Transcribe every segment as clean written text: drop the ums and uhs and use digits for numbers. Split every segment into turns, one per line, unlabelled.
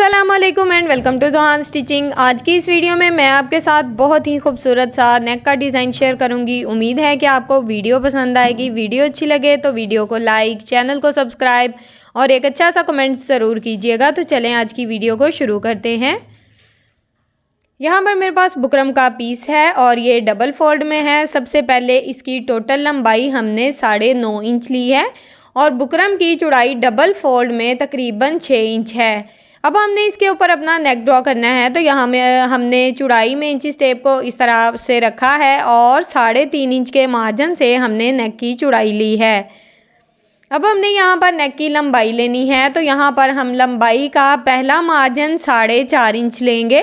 अस्सलामुअलैकुम and welcome to Johan Stitching. आज की इस वीडियो में मैं आपके साथ बहुत ही खूबसूरत सा नेक का डिज़ाइन शेयर करूंगी। उम्मीद है कि आपको वीडियो पसंद आएगी। वीडियो अच्छी लगे तो वीडियो को लाइक, चैनल को सब्सक्राइब और एक अच्छा सा कमेंट ज़रूर कीजिएगा। तो चलें आज की वीडियो को शुरू करते हैं। यहाँ पर मेरे पास बुकरम का पीस है और ये डबल फोल्ड में है। सबसे पहले इसकी टोटल लंबाई हमने 9.5 इंच ली है और बुकरम की चौड़ाई डबल फोल्ड में तकरीबन 6 इंच है। अब हमने इसके ऊपर अपना नेक ड्रॉ करना है। तो यहाँ में हमने चौड़ाई में इंची टेप को इस तरह से रखा है और 3.5 इंच के मार्जिन से हमने नेक की चौड़ाई ली है। अब हमने यहाँ पर नेक की लंबाई लेनी है। तो यहाँ पर हम लंबाई का पहला मार्जिन 4.5 इंच लेंगे।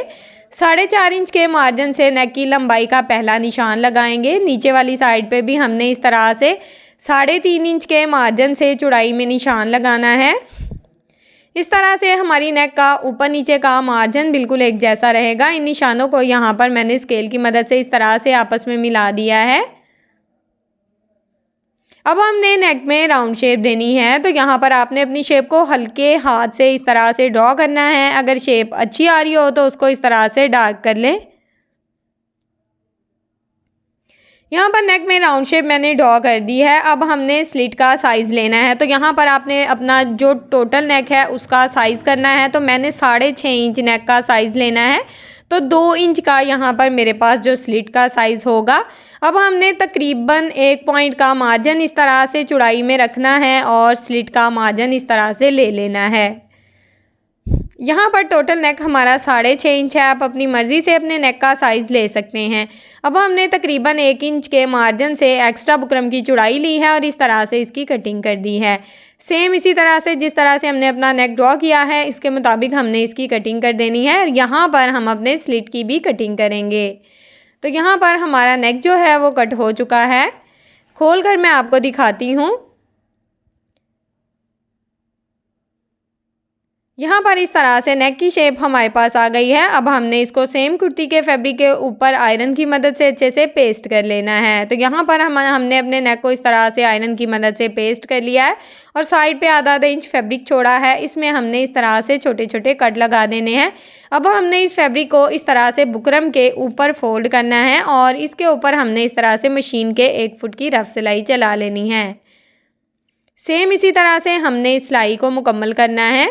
4.5 इंच के मार्जिन से नेक की लंबाई का पहला निशान लगाएंगे। नीचे वाली साइड पे भी हमने इस तरह से 3.5 इंच के मार्जिन से चौड़ाई में निशान लगाना है। इस तरह से हमारी नेक का ऊपर नीचे का मार्जिन बिल्कुल एक जैसा रहेगा। इन निशानों को यहाँ पर मैंने स्केल की मदद से इस तरह से आपस में मिला दिया है। अब हमने नेक में राउंड शेप देनी है। तो यहाँ पर आपने अपनी शेप को हल्के हाथ से इस तरह से ड्रॉ करना है। अगर शेप अच्छी आ रही हो तो उसको इस तरह से डार्क कर लें। यहाँ पर नेक में राउंड शेप मैंने ड्रॉ कर दी है। अब हमने स्लिट का साइज़ लेना है। तो यहाँ पर आपने अपना जो टोटल नेक है उसका साइज़ करना है। तो मैंने 6.5 इंच नेक का साइज़ लेना है। तो 2 इंच का यहाँ पर मेरे पास जो स्लिट का साइज़ होगा। अब हमने तकरीबन 1 पॉइंट का मार्जिन इस तरह से चौड़ाई में रखना है और स्लिट का मार्जिन इस तरह से ले लेना है। यहाँ पर टोटल नेक हमारा 6.5 इंच है। आप अपनी मर्ज़ी से अपने नेक का साइज़ ले सकते हैं। अब हमने तकरीबन 1 इंच के मार्जिन से एक्स्ट्रा बुकरम की चौड़ाई ली है और इस तरह से इसकी कटिंग कर दी है। सेम इसी तरह से जिस तरह से हमने अपना नेक ड्रॉ किया है इसके मुताबिक हमने इसकी कटिंग कर देनी है। और यहाँ पर हम अपने स्लिट की भी कटिंग करेंगे। तो यहाँ पर हमारा नेक जो है वो कट हो चुका है। खोल कर मैं आपको दिखाती हूँ। यहाँ पर इस तरह से नेक की शेप हमारे पास आ गई है। अब हमने इसको सेम कुर्ती के फैब्रिक के ऊपर आयरन की मदद से अच्छे से पेस्ट कर लेना है। तो यहाँ पर हमने अपने नेक को इस तरह से आयरन की मदद से पेस्ट कर लिया है और साइड पे आधा इंच फैब्रिक छोड़ा है। इसमें हमने इस तरह से छोटे छोटे कट लगा देने हैं। अब हमने इस फैब्रिक को इस तरह से बुकरम के ऊपर फोल्ड करना है और इसके ऊपर हमने इस तरह से मशीन के 1 फुट की रफ सिलाई चला लेनी है। सेम इसी तरह से हमने इस सिलाई को मुकम्मल करना है।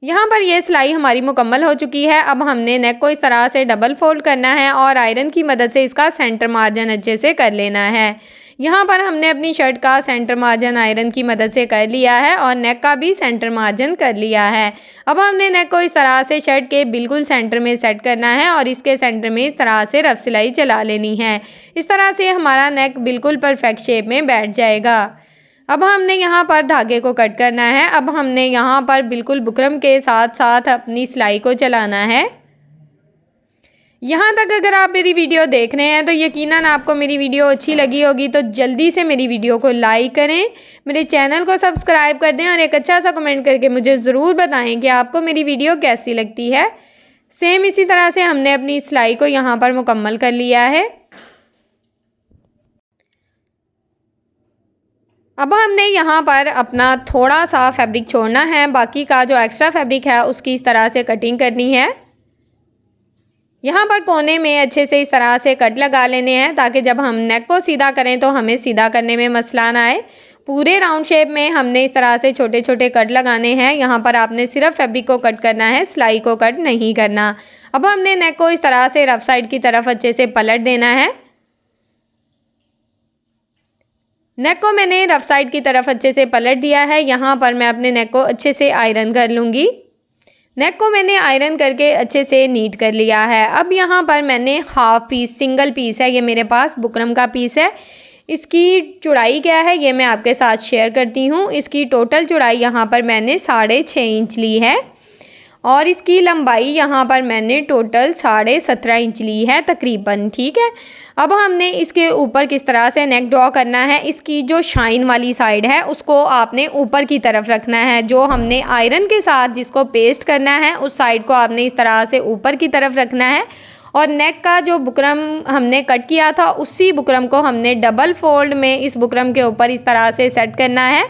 यहाँ पर ये सिलाई हमारी मुकम्मल हो चुकी है। अब हमने नेक को इस तरह से डबल फोल्ड करना है और आयरन की मदद से इसका सेंटर मार्जिन अच्छे से कर लेना है। यहाँ पर हमने अपनी शर्ट का सेंटर मार्जिन आयरन की मदद से कर लिया है और नेक का भी सेंटर मार्जिन कर लिया है। अब हमने नेक को इस तरह से शर्ट के बिल्कुल सेंटर में सेट करना है और इसके सेंटर में इस तरह से रफ सिलाई चला लेनी है। इस तरह से हमारा नेक बिल्कुल परफेक्ट शेप में बैठ जाएगा। अब हमने यहाँ पर धागे को कट करना है। अब हमने यहाँ पर बिल्कुल बुकरम के साथ साथ अपनी सिलाई को चलाना है। यहाँ तक अगर आप मेरी वीडियो देख रहे हैं तो यकीनन आपको मेरी वीडियो अच्छी लगी होगी। तो जल्दी से मेरी वीडियो को लाइक करें, मेरे चैनल को सब्सक्राइब कर दें और एक अच्छा सा कमेंट करके मुझे ज़रूर बताएं कि आपको मेरी वीडियो कैसी लगती है। सेम इसी तरह से हमने अपनी सिलाई को यहाँ पर मुकम्मल कर लिया है। अब हमने यहाँ पर अपना थोड़ा सा फैब्रिक छोड़ना है। बाकी का जो एक्स्ट्रा फैब्रिक है उसकी इस तरह से कटिंग करनी है। यहाँ पर कोने में अच्छे से इस तरह से कट लगा लेने हैं ताकि जब हम नेक को सीधा करें तो हमें सीधा करने में मसला ना आए। पूरे राउंड शेप में हमने इस तरह से छोटे छोटे कट लगाने हैं। यहाँ पर आपने सिर्फ फैब्रिक को कट करना है, सिलाई को कट नहीं करना। अब हमने नेक को इस तरह से रफ साइड की तरफ अच्छे से पलट देना है। नेक को मैंने रफ साइड की तरफ अच्छे से पलट दिया है। यहाँ पर मैं अपने नेक को अच्छे से आयरन कर लूँगी। नेक को मैंने आयरन करके अच्छे से नीट कर लिया है। अब यहाँ पर मैंने हाफ पीस, सिंगल पीस है ये मेरे पास, बुकरम का पीस है। इसकी चौड़ाई क्या है ये मैं आपके साथ शेयर करती हूँ। इसकी टोटल चौड़ाई यहाँ पर मैंने 6.5 इंच ली है और इसकी लंबाई यहाँ पर मैंने टोटल 17.5 इंच ली है तकरीबन। ठीक है। अब हमने इसके ऊपर किस तरह से नेक ड्रॉ करना है। इसकी जो शाइन वाली साइड है उसको आपने ऊपर की तरफ रखना है। जो हमने आयरन के साथ जिसको पेस्ट करना है उस साइड को आपने इस तरह से ऊपर की तरफ रखना है और नेक का जो बुकरम हमने कट किया था उसी बुकरम को हमने डबल फोल्ड में इस बुकरम के ऊपर इस तरह से सेट करना है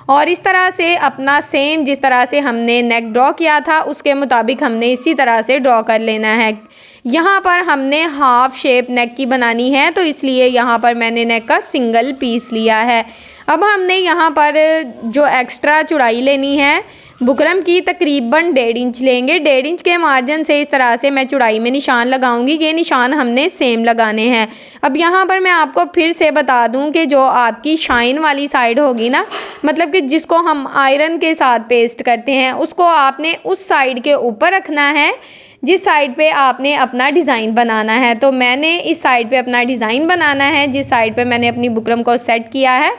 और इस तरह से अपना सेम जिस तरह से हमने नेक ड्रॉ किया था उसके मुताबिक हमने इसी तरह से ड्रॉ कर लेना है। यहाँ पर हमने हाफ शेप नेक की बनानी है तो इसलिए यहाँ पर मैंने नेक का सिंगल पीस लिया है। अब हमने यहाँ पर जो एक्स्ट्रा चौड़ाई लेनी है बुकरम की तकरीबन 1.5 इंच लेंगे। 1.5 इंच के मार्जिन से इस तरह से मैं चौड़ाई में निशान लगाऊंगी। ये निशान हमने सेम लगाने हैं। अब यहाँ पर मैं आपको फिर से बता दूं कि जो आपकी शाइन वाली साइड होगी ना, मतलब कि जिसको हम आयरन के साथ पेस्ट करते हैं, उसको आपने उस साइड के ऊपर रखना है जिस साइड पे आपने अपना डिज़ाइन बनाना है। तो मैंने इस साइड पे अपना डिज़ाइन बनाना है जिस साइड पे मैंने अपनी बुकरम को सेट किया है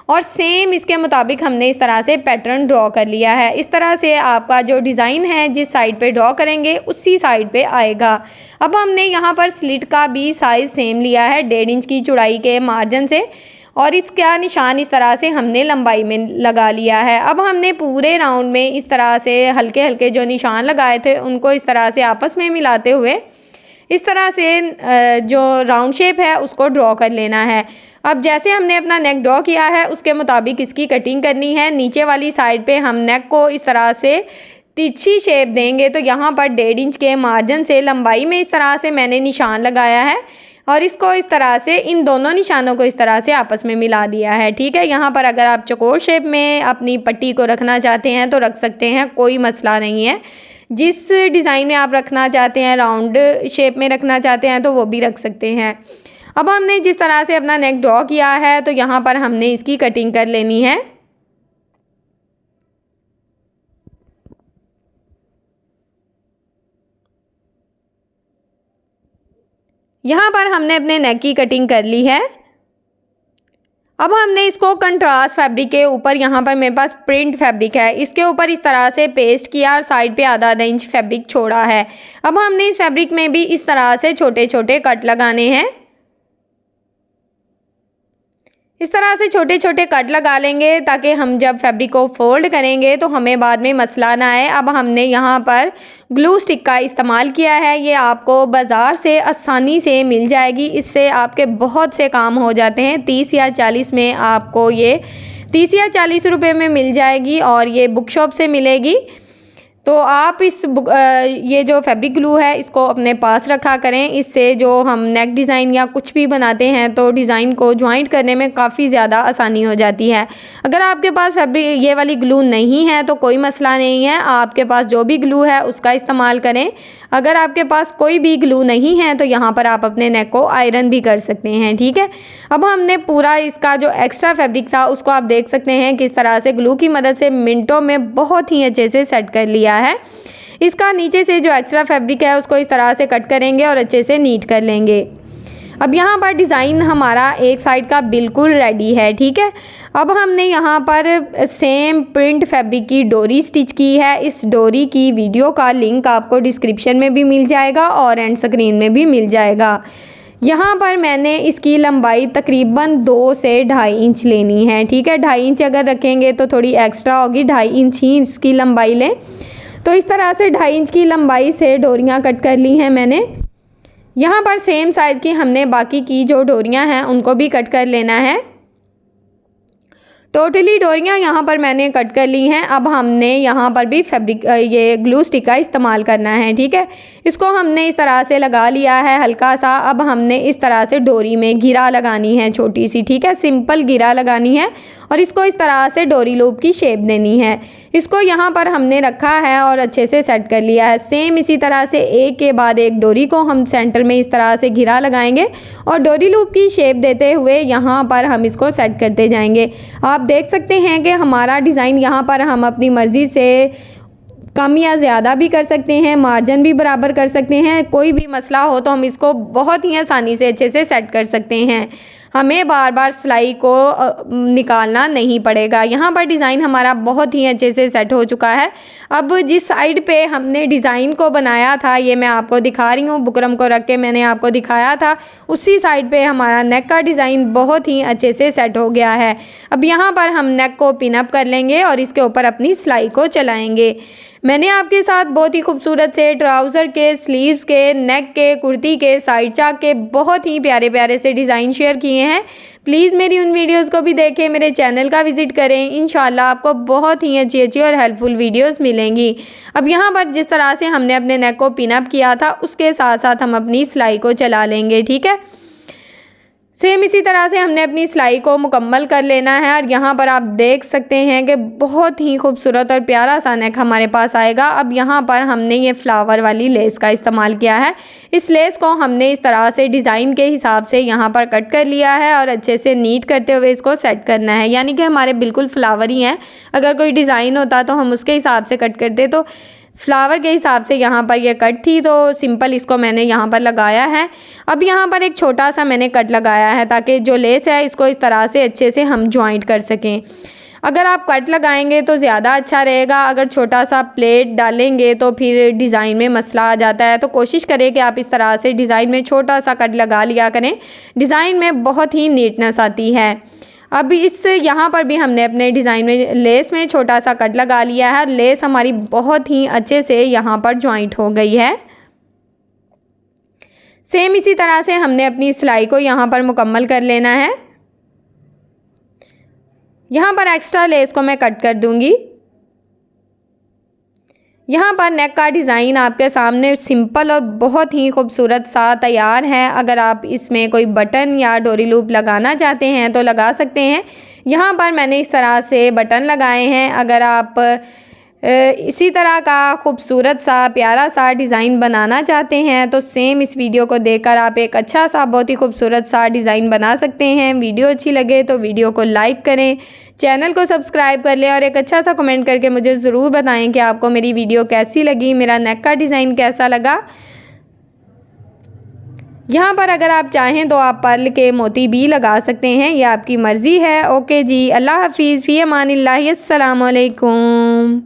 और सेम इसके मुताबिक हमने इस तरह से पैटर्न ड्रॉ कर लिया है। इस तरह से आपका जो डिज़ाइन है जिस साइड पे ड्रॉ करेंगे उसी साइड पे आएगा। अब हमने यहाँ पर स्लिट का भी साइज़ सेम लिया है 1.5 इंच की चौड़ाई के मार्जिन से और इसका निशान इस तरह से हमने लंबाई में लगा लिया है। अब हमने पूरे राउंड में इस तरह से हल्के हल्के जो निशान लगाए थे उनको इस तरह से आपस में मिलाते हुए इस तरह से जो राउंड शेप है उसको ड्रॉ कर लेना है। अब जैसे हमने अपना नेक ड्रॉ किया है उसके मुताबिक इसकी कटिंग करनी है। नीचे वाली साइड पे हम नेक को इस तरह से तिरछी शेप देंगे तो यहाँ पर 1.5 इंच के मार्जिन से लंबाई में इस तरह से मैंने निशान लगाया है और इसको इस तरह से इन दोनों निशानों को इस तरह से आपस में मिला दिया है। ठीक है, यहाँ पर अगर आप चौकोर शेप में अपनी पट्टी को रखना चाहते हैं तो रख सकते हैं, कोई मसला नहीं है। जिस डिज़ाइन में आप रखना चाहते हैं, राउंड शेप में रखना चाहते हैं तो वो भी रख सकते हैं। अब हमने जिस तरह से अपना नेक ड्रॉ किया है तो यहाँ पर हमने इसकी कटिंग कर लेनी है। यहाँ पर हमने अपने नेक की कटिंग कर ली है। अब हमने इसको कंट्रास्ट फैब्रिक के ऊपर, यहाँ पर मेरे पास प्रिंट फैब्रिक है, इसके ऊपर इस तरह से पेस्ट किया और साइड पे आधा इंच फैब्रिक छोड़ा है। अब हमने इस फैब्रिक में भी इस तरह से छोटे छोटे कट लगाने हैं। इस तरह से छोटे छोटे कट लगा लेंगे ताकि हम जब फैब्रिक को फोल्ड करेंगे तो हमें बाद में मसला ना आए। अब हमने यहाँ पर ग्लू स्टिक का इस्तेमाल किया है। ये आपको बाज़ार से आसानी से मिल जाएगी। इससे आपके बहुत से काम हो जाते हैं। 30 या 40 में आपको ये 30 या 40 रुपए में मिल जाएगी और ये बुक शॉप से मिलेगी। तो आप ये जो फैब्रिक ग्लू है इसको अपने पास रखा करें। इससे जो हम नेक डिज़ाइन या कुछ भी बनाते हैं तो डिज़ाइन को ज्वाइंट करने में काफ़ी ज़्यादा आसानी हो जाती है। अगर आपके पास फैब्रिक ये वाली ग्लू नहीं है तो कोई मसला नहीं है, आपके पास जो भी ग्लू है उसका इस्तेमाल करें। अगर आपके पास कोई भी ग्लू नहीं है तो यहाँ पर आप अपने नेक को आयरन भी कर सकते हैं। ठीक है, अब हमने पूरा इसका जो एक्स्ट्रा फैब्रिक था उसको आप देख सकते हैं किस तरह से ग्लू की मदद से मिनटों में बहुत ही अच्छे से सेट कर लिया है। इसका नीचे से जो एक्स्ट्रा फैब्रिक है उसको इस तरह से कट करेंगे और अच्छे से नीट कर लेंगे। अब यहाँ पर डिज़ाइन हमारा एक साइड का बिल्कुल रेडी है। ठीक है, अब हमने यहाँ पर सेम प्रिंट फैब्रिक की डोरी स्टिच की है। इस डोरी की वीडियो का लिंक आपको डिस्क्रिप्शन में भी मिल जाएगा और एंड स्क्रीन में भी मिल जाएगा। यहाँ पर मैंने इसकी लंबाई तकरीबन 2 से 2.5 इंच लेनी है। ठीक है, 2.5 इंच अगर रखेंगे तो थोड़ी एक्स्ट्रा होगी, 2.5 इंच ही इसकी लंबाई लें। तो इस तरह से 2.5 इंच की लंबाई से डोरियाँ कट कर ली हैं मैंने। यहाँ पर सेम साइज़ की हमने बाकी की जो डोरियाँ हैं उनको भी कट कर लेना है। टोटली डोरियाँ यहाँ पर मैंने कट कर ली हैं। अब हमने यहाँ पर भी फैब्रिक ये ग्लू स्टिक का इस्तेमाल करना है। ठीक है, इसको हमने इस तरह से लगा लिया है हल्का सा। अब हमने इस तरह से डोरी में घेरा लगानी है छोटी सी। ठीक है, सिंपल घेरा लगानी है और इसको इस तरह से डोरी लूप की शेप देनी है। इसको यहाँ पर हमने रखा है और अच्छे से सेट कर लिया है। सेम इसी तरह से एक के बाद एक डोरी को हम सेंटर में इस तरह से घेरा लगाएंगे और डोरी लूप की शेप देते हुए यहाँ पर हम इसको सेट करते जाएंगे। आप देख सकते हैं कि हमारा डिज़ाइन यहाँ पर हम अपनी मर्ज़ी से कम या ज़्यादा भी कर सकते हैं, मार्जिन भी बराबर कर सकते हैं। कोई भी मसला हो तो हम इसको बहुत ही आसानी से अच्छे से सेट कर सकते हैं। हमें बार बार सिलाई को निकालना नहीं पड़ेगा। यहाँ पर डिज़ाइन हमारा बहुत ही अच्छे से सेट हो चुका है। अब जिस साइड पे हमने डिज़ाइन को बनाया था, ये मैं आपको दिखा रही हूँ, बुकरम को रख के मैंने आपको दिखाया था, उसी साइड पे हमारा नेक का डिज़ाइन बहुत ही अच्छे से सेट हो गया है। अब यहाँ पर हम नेक को पिन अप कर लेंगे और इसके ऊपर अपनी सिलाई को चलाएंगे। मैंने आपके साथ बहुत ही खूबसूरत से ट्राउज़र के, स्लीव्स के, नेक के, कुर्ती के, साइड चाक के बहुत ही प्यारे प्यारे से डिज़ाइन शेयर किए हैं। प्लीज़ मेरी उन वीडियोस को भी देखें, मेरे चैनल का विज़िट करें। इंशाल्लाह आपको बहुत ही अच्छी अच्छी और हेल्पफुल वीडियोस मिलेंगी। अब यहाँ पर जिस तरह से हमने अपने नेक को पिन अप किया था, उसके साथ साथ हम अपनी सिलाई को चला लेंगे। ठीक है, सेम इसी तरह से हमने अपनी सिलाई को मुकम्मल कर लेना है। और यहाँ पर आप देख सकते हैं कि बहुत ही खूबसूरत और प्यारा सा नेक हमारे पास आएगा। अब यहाँ पर हमने ये फ्लावर वाली लेस का इस्तेमाल किया है। इस लेस को हमने इस तरह से डिज़ाइन के हिसाब से यहाँ पर कट कर लिया है और अच्छे से नीट करते हुए इसको सेट करना है, यानी कि हमारे बिल्कुल फ्लावर ही हैं। अगर कोई डिज़ाइन होता तो हम उसके हिसाब से कट करते, तो फ्लावर के हिसाब से यहाँ पर ये कट थी, तो सिंपल इसको मैंने यहाँ पर लगाया है। अब यहाँ पर एक छोटा सा मैंने कट लगाया है ताकि जो लेस है इसको इस तरह से अच्छे से हम जॉइंट कर सकें। अगर आप कट लगाएंगे तो ज़्यादा अच्छा रहेगा, अगर छोटा सा प्लेट डालेंगे तो फिर डिज़ाइन में मसला आ जाता है। तो कोशिश करें कि आप इस तरह से डिज़ाइन में छोटा सा कट लगा लिया करें, डिज़ाइन में बहुत ही नीटनेस आती है। अब इस यहाँ पर भी हमने अपने डिज़ाइन में लेस में छोटा सा कट लगा लिया है। लेस हमारी बहुत ही अच्छे से यहाँ पर जॉइंट हो गई है। सेम इसी तरह से हमने अपनी सिलाई को यहाँ पर मुकम्मल कर लेना है। यहाँ पर एक्स्ट्रा लेस को मैं कट कर दूँगी। यहाँ पर नेक का डिज़ाइन आपके सामने सिंपल और बहुत ही खूबसूरत सा तैयार है। अगर आप इसमें कोई बटन या डोरी लूप लगाना चाहते हैं तो लगा सकते हैं। यहाँ पर मैंने इस तरह से बटन लगाए हैं। अगर आप इसी तरह का खूबसूरत सा प्यारा सा डिज़ाइन बनाना चाहते हैं तो सेम इस वीडियो को देखकर आप एक अच्छा सा बहुत ही खूबसूरत सा डिज़ाइन बना सकते हैं। वीडियो अच्छी लगे तो वीडियो को लाइक करें, चैनल को सब्सक्राइब कर लें और एक अच्छा सा कमेंट करके मुझे ज़रूर बताएं कि आपको मेरी वीडियो कैसी लगी, मेरा नेक का डिज़ाइन कैसा लगा। यहाँ पर अगर आप चाहें तो आप पर्ल के मोती भी लगा सकते हैं, यह आपकी मर्ज़ी है। ओके जी, अल्लाह हाफिज़, फ़ी अमानिल्लाह, अस्सलाम वालेकुम।